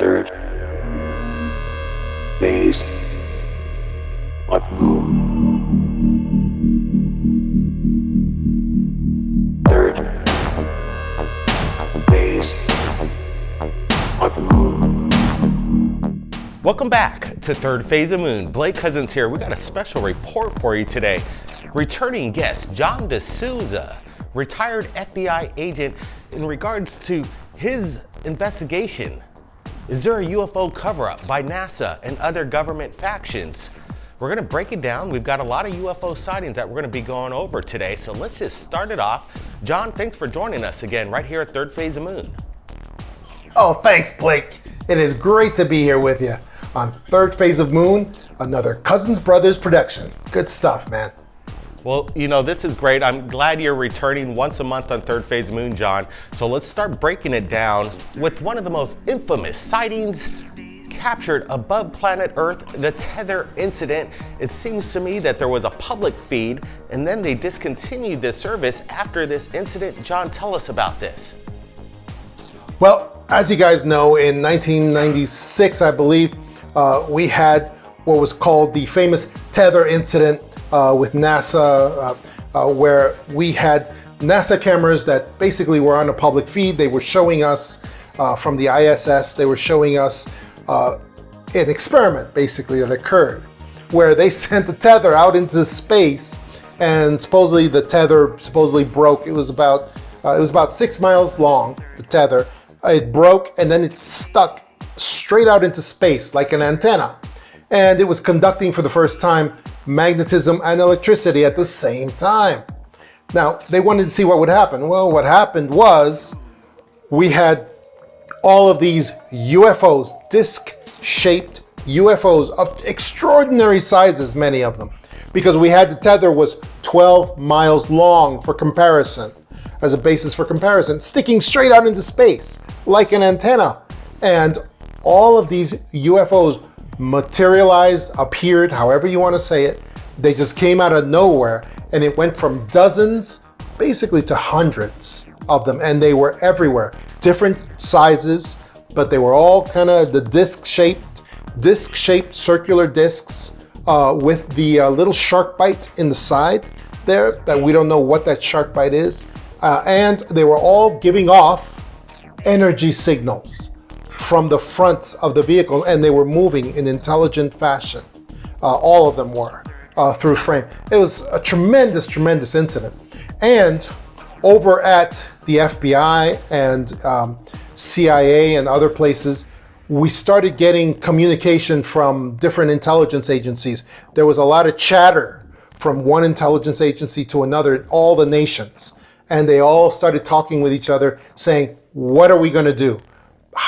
Third phase of moon. Third phase of moon. Welcome back to Third Phase of Moon. Blake Cousins here. We got a special report for you today. Returning guest John DeSouza, retired FBI agent, in regards to his investigation. Is there a UFO cover-up by NASA and other government factions? We're going to break it down. We've got a lot of UFO sightings that we're going to be going over today. So let's just start it off. John, thanks for joining us again right here at Third Phase of Moon. Oh, thanks, Blake. It is great to be here with you on Third Phase of Moon, another Cousins Brothers production. Good stuff, man. Well, you know, this is great. I'm glad you're returning once a month on Third Phase Moon, John. So let's start breaking it down with one of the most infamous sightings captured above planet Earth, the Tether Incident. It seems to me that there was a public feed and then they discontinued the service after this incident. John, tell us about this. Well, as you guys know, in 1996, I believe, we had what was called the famous Tether Incident with NASA, where we had NASA cameras that basically were on a public feed. They were showing us from the ISS, they were showing us an experiment basically that occurred where they sent a tether out into space, and supposedly the tether broke. It was about 6 miles long, the tether. It broke and then it stuck straight out into space like an antenna. And it was conducting for the first time magnetism and electricity at the same time. Now, they wanted to see what would happen. Well, what happened was we had all of these UFOs, disc-shaped UFOs of extraordinary sizes, many of them, because we had the tether was 12 miles long for comparison, as a basis for comparison, sticking straight out into space like an antenna. And all of these UFOs materialized, appeared, however you want to say it. They just came out of nowhere, and it went from dozens basically to hundreds of them, and they were everywhere, different sizes, but they were all kind of the disc-shaped circular discs with the little shark bite in the side there that we don't know what that shark bite is, and they were all giving off energy signals from the fronts of the vehicles, and they were moving in intelligent fashion. All of them were through frame. It was a tremendous, tremendous incident. And over at the FBI and CIA and other places, we started getting communication from different intelligence agencies. There was a lot of chatter from one intelligence agency to another in all the nations. And they all started talking with each other saying, what are we going to do?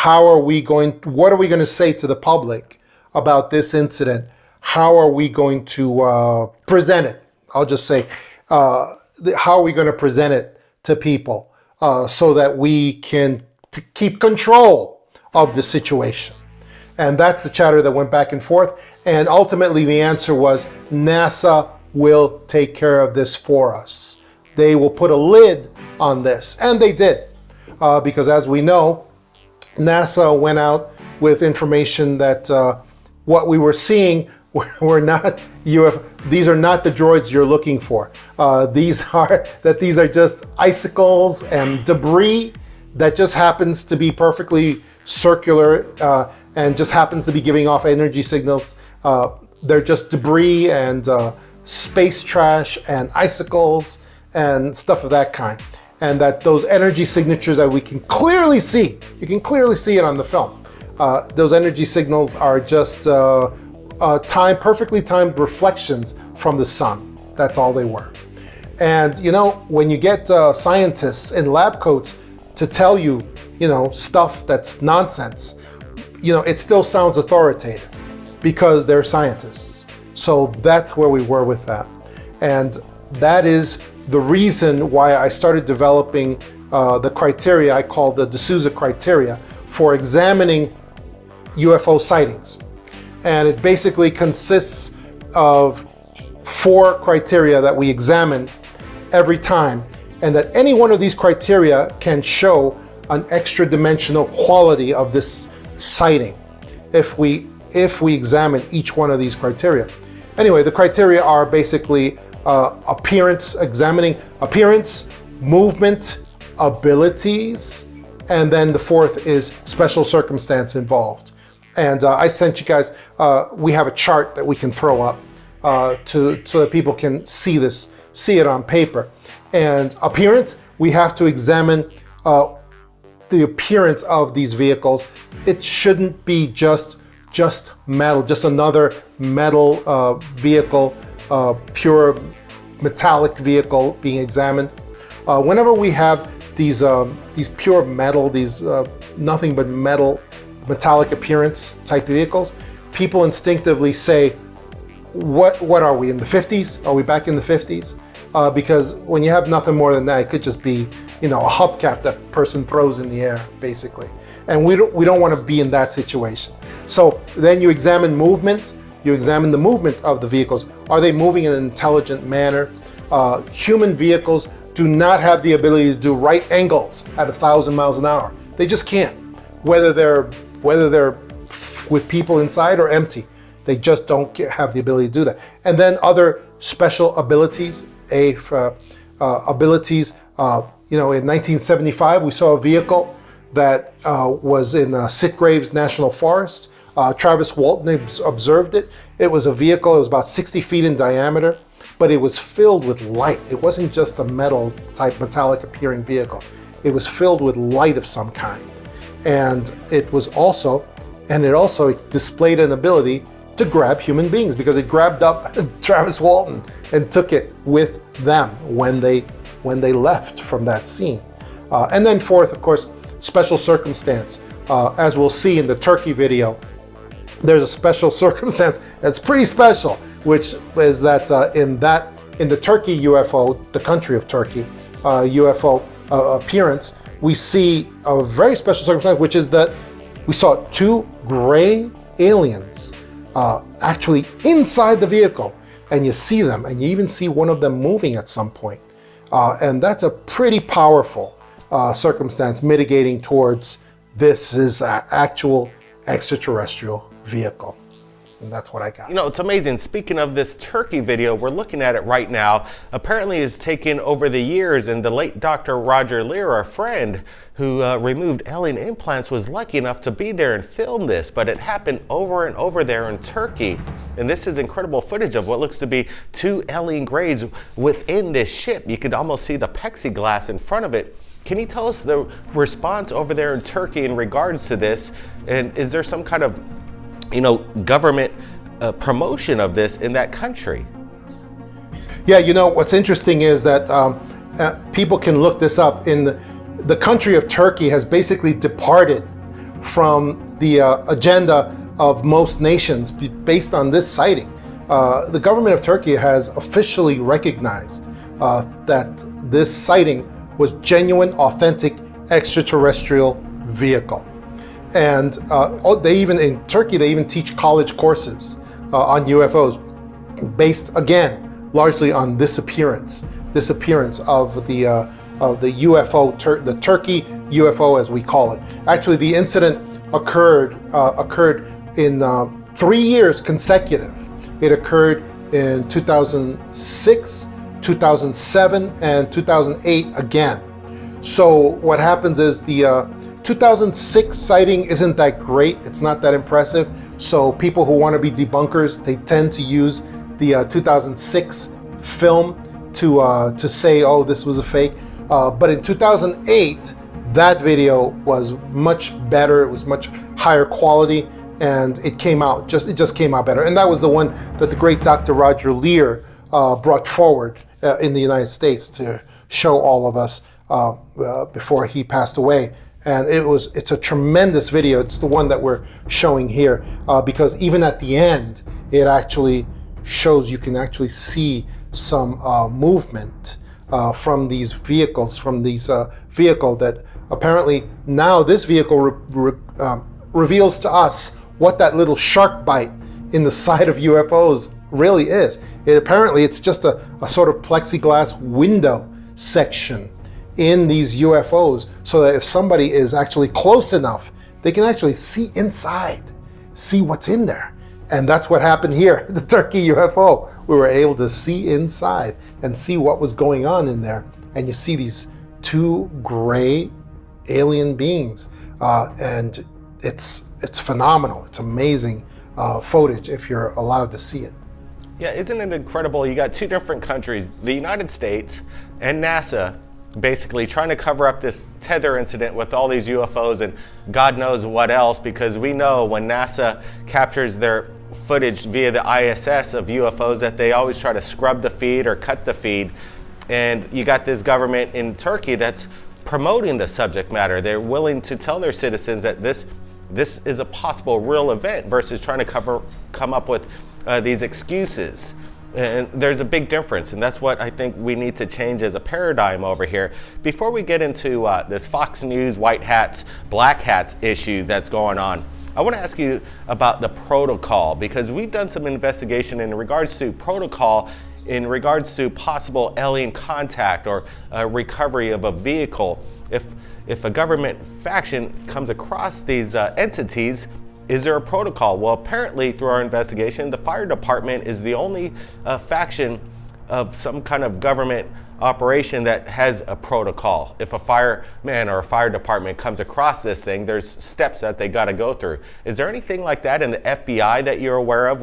What are we going to say to the public about this incident? How are we going to present it? I'll just say, how are we going to present it to people so that we can keep control of the situation? And that's the chatter that went back and forth. And ultimately the answer was, NASA will take care of this for us. They will put a lid on this. And they did, because as we know, NASA went out with information that what we were seeing were not UFO. These are not the droids you're looking for. These are just icicles and debris that just happens to be perfectly circular and just happens to be giving off energy signals. They're just debris and space trash and icicles and stuff of that kind. And that those energy signatures that we can clearly see, you can clearly see it on the film. Those energy signals are just perfectly timed reflections from the sun. That's all they were. And you know, when you get scientists in lab coats to tell you, stuff that's nonsense, it still sounds authoritative because they're scientists. So that's where we were with that. And that is the reason why I started developing the criteria I call the DESOUZA criteria for examining UFO sightings. And it basically consists of 4 criteria that we examine every time, and that any one of these criteria can show an extra dimensional quality of this sighting if we examine each one of these criteria. Anyway, the criteria are basically appearance, examining appearance, movement, abilities, and then the fourth is special circumstance involved. And I sent you guys, we have a chart that we can throw up so that people can see it on paper. And appearance, we have to examine the appearance of these vehicles. It shouldn't be just metal, just another metal vehicle, pure metallic vehicle being examined. Whenever we have these pure metal, these nothing but metallic appearance type vehicles, people instinctively say, what are we, in the 50s? Are we back in the 50s? Because when you have nothing more than that, it could just be, a hubcap that person throws in the air, basically. And we don't want to be in that situation. So then you examine movement. You examine the movement of the vehicles. Are they moving in an intelligent manner? Human vehicles do not have the ability to do right angles at 1,000 miles an hour. They just can't. Whether they're with people inside or empty, they just don't have the ability to do that. And then other special abilities. In 1975, we saw a vehicle that was in Sitgraves National Forest. Travis Walton observed it. It was a vehicle, it was about 60 feet in diameter, but it was filled with light. It wasn't just a metallic appearing vehicle. It was filled with light of some kind. And it also displayed an ability to grab human beings, because it grabbed up Travis Walton and took it with them when they left from that scene. And then fourth, of course, special circumstance. As we'll see in the Turkey video, there's a special circumstance that's pretty special, which is that in the Turkey UFO, the country of Turkey, UFO appearance, we see a very special circumstance, which is that we saw two gray aliens actually inside the vehicle, and you see them, and you even see one of them moving at some point. And that's a pretty powerful circumstance mitigating towards this is an actual extraterrestrial vehicle. And that's what I got. It's amazing. Speaking of this Turkey video, we're looking at it right now. Apparently it's taken over the years, and the late Dr. Roger Lear, our friend who removed alien implants, was lucky enough to be there and film this, but it happened over and over there in Turkey. And this is incredible footage of what looks to be two alien grays within this ship. You could almost see the plexiglass in front of it. Can you tell us the response over there in Turkey in regards to this? And is there some kind of government promotion of this in that country? Yeah, what's interesting is that people can look this up. In the country of Turkey has basically departed from the agenda of most nations based on this sighting. The government of Turkey has officially recognized that this sighting was genuine, authentic extraterrestrial vehicle. And in Turkey, they even teach college courses on UFOs based, again, largely on this appearance of the UFO, the Turkey UFO as we call it. Actually, the incident occurred in 3 years consecutive. It occurred in 2006, 2007, and 2008 again. So what happens is the 2006 sighting isn't that great. It's not that impressive. So people who want to be debunkers, they tend to use the 2006 film to say, oh, this was a fake. But in 2008, that video was much better. It was much higher quality, and it just came out better. And that was the one that the great Dr. Roger Lear brought forward in the United States to show all of us before he passed away. And it's a tremendous video. It's the one that we're showing here because even at the end, it actually shows, you can actually see some movement from these vehicles, vehicle that apparently now this vehicle reveals to us what that little shark bite in the side of UFOs really is. Apparently it's just a sort of plexiglass window section in these UFOs, so that if somebody is actually close enough, They can actually see inside, see what's in there. And that's what happened here, the Turkey UFO. We were able to see inside and see what was going on in there. And you see these two gray alien beings. And it's phenomenal. It's amazing footage if you're allowed to see it. Yeah, isn't it incredible? You got two different countries, the United States and NASA, basically trying to cover up this Tether incident with all these UFOs and God knows what else, because we know when NASA captures their footage via the ISS of UFOs that they always try to scrub the feed or cut the feed. And you got this government in Turkey that's promoting the subject matter. They're willing to tell their citizens that this is a possible real event versus trying to come up with these excuses. And there's a big difference, and that's what I think we need to change as a paradigm over here. Before we get into this Fox News white hats, black hats issue that's going on, I want to ask you about the protocol, because we've done some investigation in regards to protocol in regards to possible alien contact or recovery of a vehicle. If a government faction comes across these entities, is there a protocol? Well, apparently through our investigation, the fire department is the only faction of some kind of government operation that has a protocol. If a fireman or a fire department comes across this thing, there's steps that they got to go through. Is there anything like that in the FBI that you're aware of?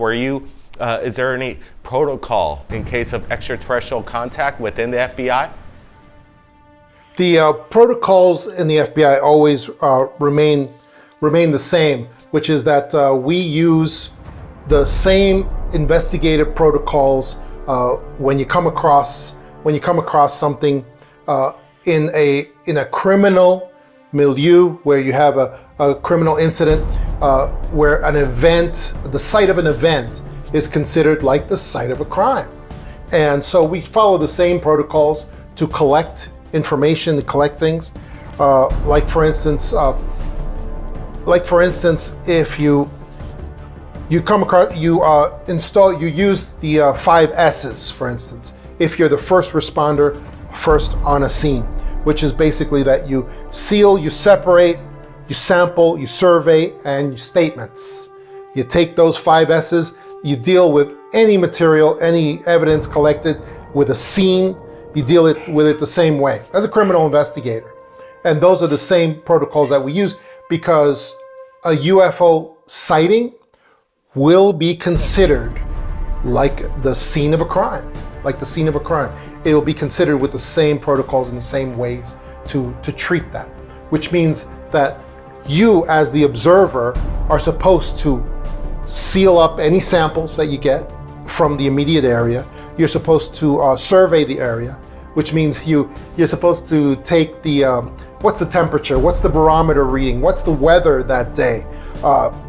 Is there any protocol in case of extraterrestrial contact within the FBI? The protocols in the FBI always remain the same, which is that we use the same investigative protocols when you come across something in a criminal milieu where you have a criminal incident, where the site of an event is considered like the site of a crime. And so we follow the same protocols to collect information, to collect things. Like for instance, if you come across, you use the 5 S's, for instance, if you're the first responder, first on a scene, which is basically that you seal, you separate, you sample, you survey, and you statements. You take those 5 S's, you deal with any material, any evidence collected with a scene, you deal with it the same way as a criminal investigator. And those are the same protocols that we use, because a UFO sighting will be considered like the scene of a crime, It will be considered with the same protocols and the same ways to treat that, which means that you as the observer are supposed to seal up any samples that you get from the immediate area. You're supposed to survey the area, which means you're supposed to take the what's the temperature, what's the barometer reading, what's the weather that day.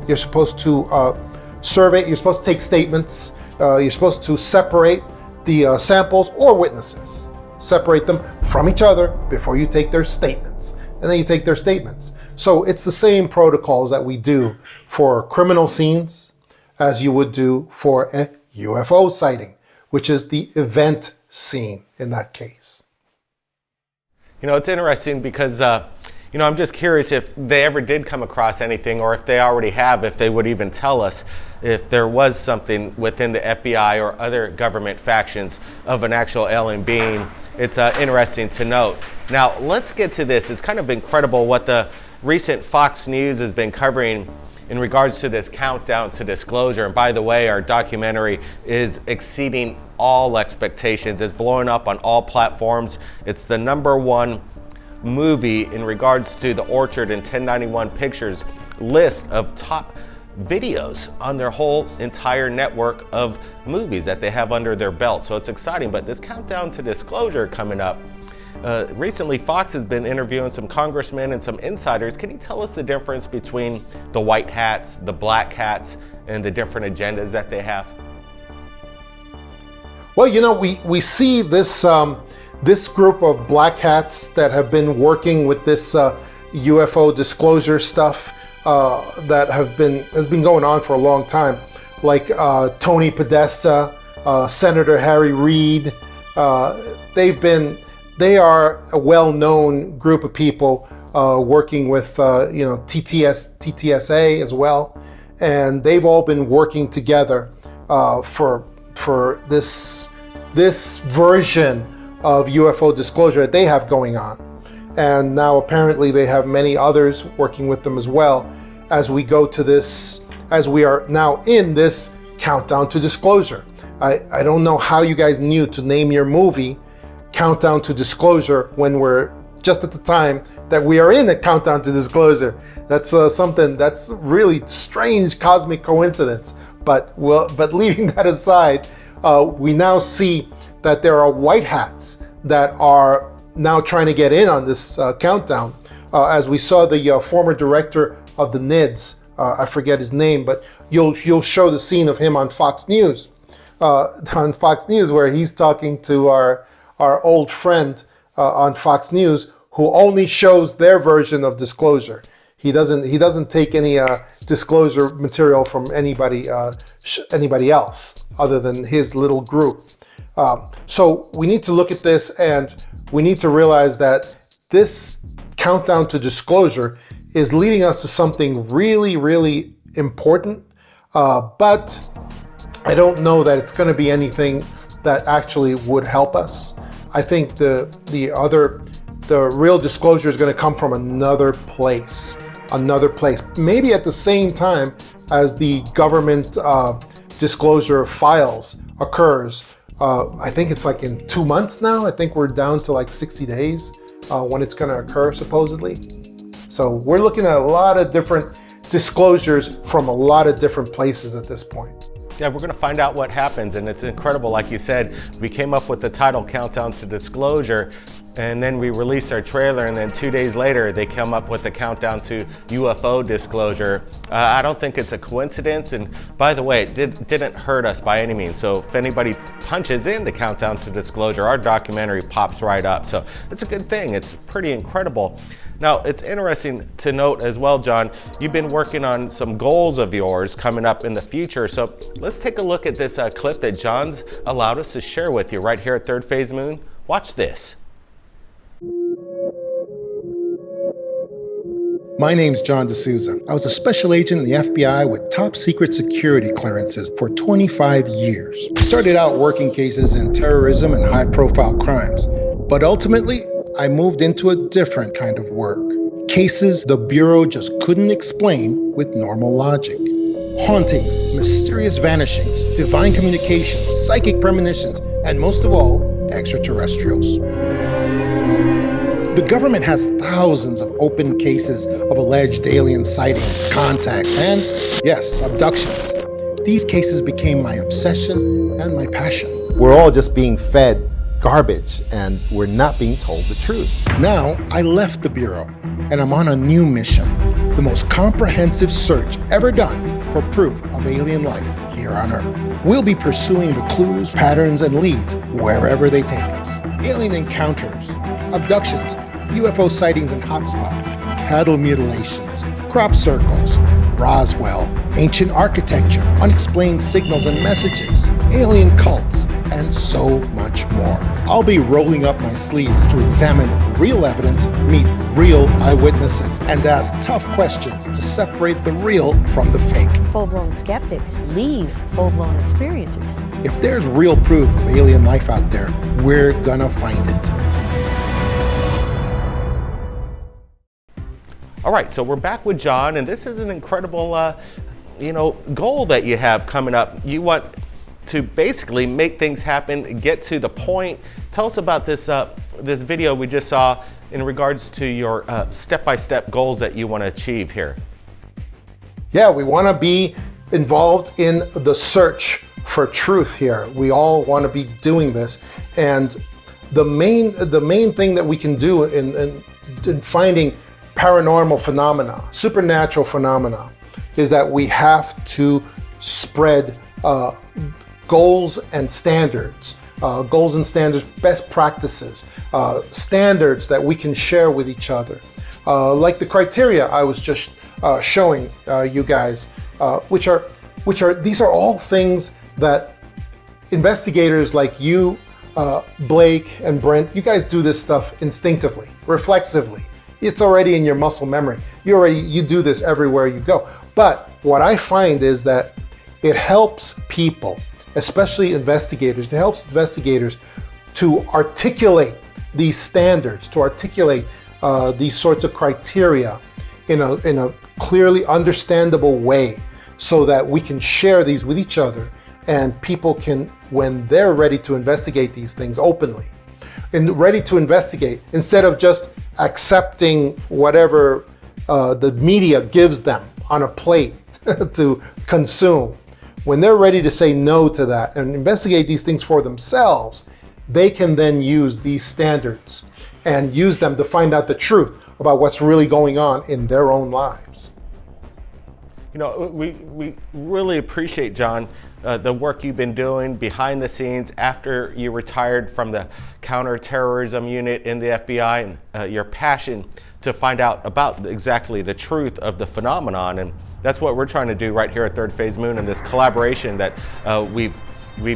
You're supposed to survey, you're supposed to take statements, you're supposed to separate the samples or witnesses. Separate them from each other before you take their statements. And then you take their statements. So it's the same protocols that we do for criminal scenes as you would do for a UFO sighting, which is the event scene in that case. You know, it's interesting because, I'm just curious if they ever did come across anything, or if they already have, if they would even tell us if there was something within the FBI or other government factions of an actual alien being. It's interesting to note. Now, let's get to this. It's kind of incredible what the recent Fox News has been covering in regards to this countdown to disclosure. And by the way, our documentary is exceeding all expectations. It's blowing up on all platforms. It's the #1 movie in regards to the Orchard and 1091 Pictures list of top videos on their whole entire network of movies that they have under their belt. So it's exciting. But this countdown to disclosure coming up, recently Fox has been interviewing some congressmen and some insiders. Can you tell us the difference between the white hats, the black hats, and the different agendas that they have? Well, we see this this group of black hats that have been working with this UFO disclosure stuff that has been going on for a long time, like Tony Podesta, Senator Harry Reid. They are a well-known group of people working with TTSA as well, and they've all been working together for this version of UFO disclosure that they have going on. And now apparently they have many others working with them as well, as we go to this, as we are now in this countdown to disclosure. I don't know how you guys knew to name your movie Countdown to Disclosure when we're just at the time that we are in a countdown to disclosure. That's something that's really strange cosmic coincidence. But leaving that aside, we now see that there are white hats that are now trying to get in on this countdown. As we saw the former director of the NIDS, I forget his name, but you'll show the scene of him on Fox News, where he's talking to our old friend on Fox News, who only shows their version of disclosure. He doesn't take any disclosure material from anybody else other than his little group. So we need to look at this, and we need to realize that this countdown to disclosure is leading us to something really, really important. But I don't know that it's going to be anything that actually would help us. I think the real disclosure is going to come from another place. Maybe at the same time as the government disclosure of files occurs. I think it's like in 2 months now. I think we're down to like 60 days when it's going to occur, supposedly. So we're looking at a lot of different disclosures from a lot of different places at this point. Yeah, we're going to find out what happens, and it's incredible. Like you said, we came up with the title Countdown to Disclosure, and then we released our trailer, and then 2 days later they come up with the Countdown to UFO Disclosure. I don't think it's a coincidence, and by the way, it didn't hurt us by any means. So if anybody punches in the Countdown to Disclosure, our documentary pops right up. So it's a good thing. It's pretty incredible. Now, it's interesting to note as well, John, you've been working on some goals of yours coming up in the future. So let's take a look at this clip that John's allowed us to share with you right here at Third Phase Moon. Watch this. My name's John DeSouza. I was a special agent in the FBI with top secret security clearances for 25 years. I started out working cases in terrorism and high-profile crimes, but ultimately, I moved into a different kind of work. Cases the Bureau just couldn't explain with normal logic. Hauntings, mysterious vanishings, divine communications, psychic premonitions, and most of all, extraterrestrials. The government has thousands of open cases of alleged alien sightings, contacts, and, yes, abductions. These cases became my obsession and my passion. We're all just being fed garbage, and we're not being told the truth. Now, I left the Bureau, and I'm on a new mission. The most comprehensive search ever done for proof of alien life here on Earth. We'll be pursuing the clues, patterns, and leads wherever they take us. Alien encounters, abductions, UFO sightings and hotspots, cattle mutilations, crop circles, Roswell, ancient architecture, unexplained signals and messages, alien cults, and so much more. I'll be rolling up my sleeves to examine real evidence, meet real eyewitnesses, and ask tough questions to separate the real from the fake. Full-blown skeptics leave full-blown experiences. If there's real proof of alien life out there, we're gonna find it. All right, so we're back with John, and this is an incredible, goal that you have coming up. You want to basically make things happen, get to the point. Tell us about this this video we just saw in regards to your step-by-step goals that you want to achieve here. Yeah, we want to be involved in the search for truth here. We all want to be doing this, and the main thing that we can do in finding paranormal phenomena, supernatural phenomena, is that we have to spread goals and standards, best practices, standards that we can share with each other. Like the criteria I was just showing you guys, which are these are all things that investigators like you, Blake and Brent, you guys do this stuff instinctively, reflexively. It's already in your muscle memory. You do this everywhere you go. But what I find is that it helps people, especially investigators, it helps investigators to articulate these standards, to articulate these sorts of criteria in a clearly understandable way, so that we can share these with each other, and people can, when they're ready to investigate these things openly and ready to investigate, instead of just accepting whatever the media gives them on a plate to consume, when they're ready to say no to that and investigate these things for themselves, they can then use these standards and use them to find out the truth about what's really going on in their own lives. You know, we really appreciate, John, the work you've been doing behind the scenes after you retired from the counterterrorism unit in the FBI, and your passion to find out about exactly the truth of the phenomenon. And that's what we're trying to do right here at Third Phase Moon, and this collaboration that we've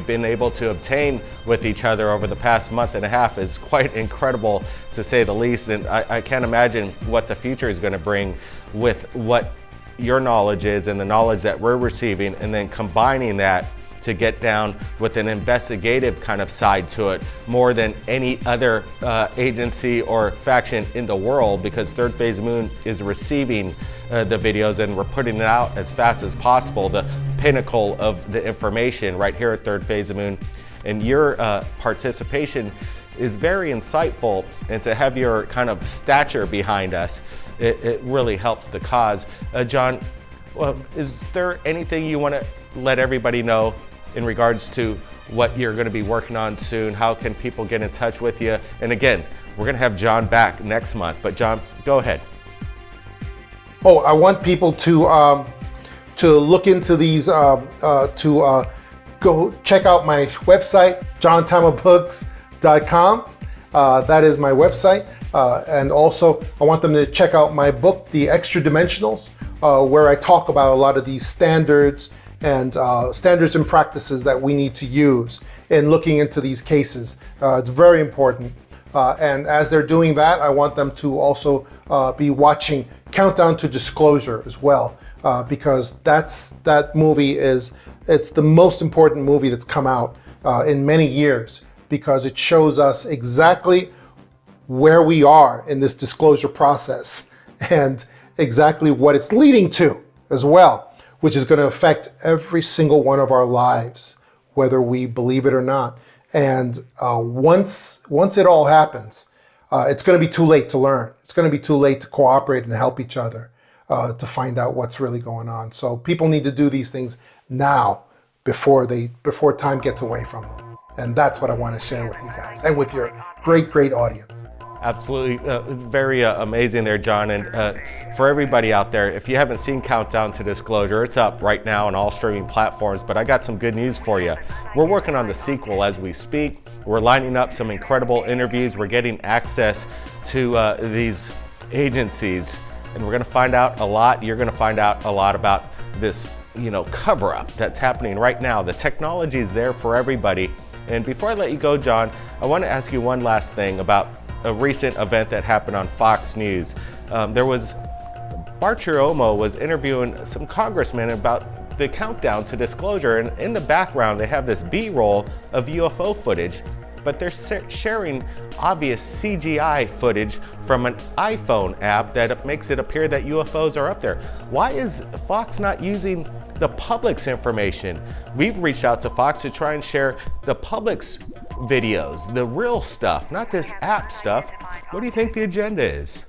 been able to obtain with each other over the past month and a half is quite incredible, to say the least. And I can't imagine what the future is going to bring with what your knowledge is and the knowledge that we're receiving, and then combining that to get down with an investigative kind of side to it, more than any other agency or faction in the world, because Third Phase Moon is receiving the videos and we're putting it out as fast as possible, the pinnacle of the information right here at Third Phase Moon. And your participation is very insightful, and to have your kind of stature behind us, it really helps the cause. John, well, is there anything you want to let everybody know in regards to what you're going to be working on soon? How can people get in touch with you? And again, we're going to have John back next month, but John, go ahead. Oh, I want people to look into these, to go check out my website, johntamabooks.com. That is my website. And also, I want them to check out my book, The Extra Dimensionals, where I talk about a lot of these standards and practices that we need to use in looking into these cases. It's very important. And as they're doing that, I want them to also be watching Countdown to Disclosure as well, because that movie it's the most important movie that's come out in many years, because it shows us exactly where we are in this disclosure process and exactly what it's leading to as well, which is going to affect every single one of our lives, whether we believe it or not. And once it all happens, it's going to be too late to learn. It's going to be too late to cooperate and help each other to find out what's really going on. So people need to do these things now before time gets away from them. And that's what I want to share with you guys and with your great audience. Absolutely. It's very amazing there, John. And for everybody out there, if you haven't seen Countdown to Disclosure, it's up right now on all streaming platforms. But I got some good news for you. We're working on the sequel as we speak. We're lining up some incredible interviews. We're getting access to these agencies, and we're going to find out a lot. You're going to find out a lot about this, cover-up that's happening right now. The technology is there for everybody. And before I let you go, John, I want to ask you one last thing about a recent event that happened on Fox News. Bart Chiromo was interviewing some congressmen about the countdown to disclosure, and in the background they have this B-roll of UFO footage, but they're sharing obvious CGI footage from an iPhone app that makes it appear that UFOs are up there. Why is Fox not using the public's information? We've reached out to Fox to try and share the public's videos, the real stuff, not this app stuff. What do you think the agenda is?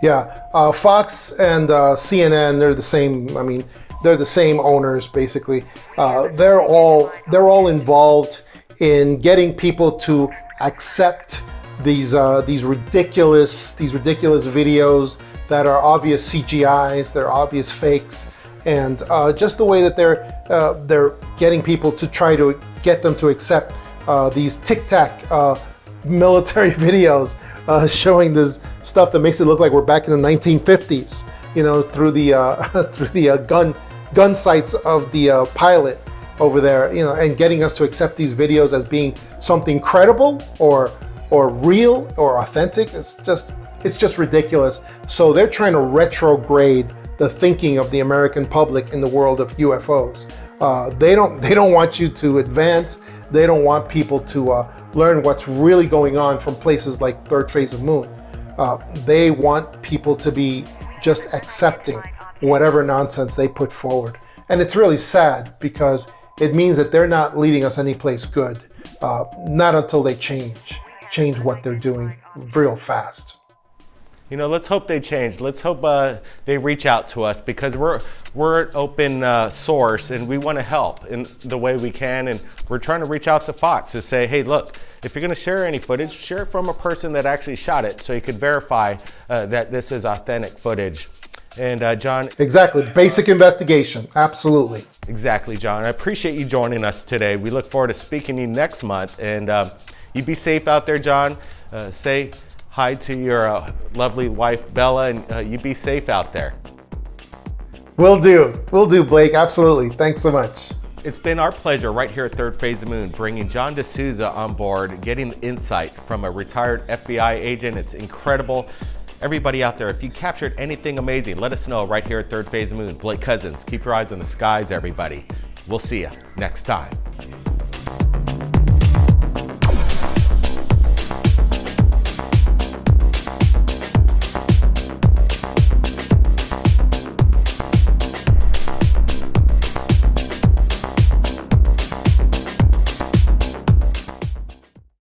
Yeah, Fox and CNN, they're the same. I mean, they're the same owners basically. They're all involved in getting people to accept these ridiculous videos that are obvious CGIs, they're obvious fakes, and just the way that they're getting people to try to get them to accept these tic-tac military videos showing this stuff that makes it look like we're back in the 1950s, through the gun sights of the pilot over there, and getting us to accept these videos as being something credible or real or authentic. It's It's just ridiculous. So they're trying to retrograde the thinking of the American public in the world of UFOs. They don't want you to advance. They don't want people to learn what's really going on from places like third phase of moon. They want people to be just accepting whatever nonsense they put forward. And it's really sad because it means that they're not leading us anyplace good. Not until they change what they're doing real fast. You know, let's hope they change. Let's hope they reach out to us, because we're an open source and we want to help in the way we can. And we're trying to reach out to Fox to say, hey, look, if you're going to share any footage, share it from a person that actually shot it, so you could verify that this is authentic footage. And John. Exactly. Basic investigation. Absolutely. Exactly, John. I appreciate you joining us today. We look forward to speaking to you next month. And you be safe out there, John. Say hi to your lovely wife, Bella, and you be safe out there. Will do, Blake. Absolutely. Thanks so much. It's been our pleasure right here at Third Phase of Moon, bringing John DeSouza on board, getting insight from a retired FBI agent. It's incredible. Everybody out there, if you captured anything amazing, let us know right here at Third Phase of Moon. Blake Cousins, keep your eyes on the skies, everybody. We'll see you next time.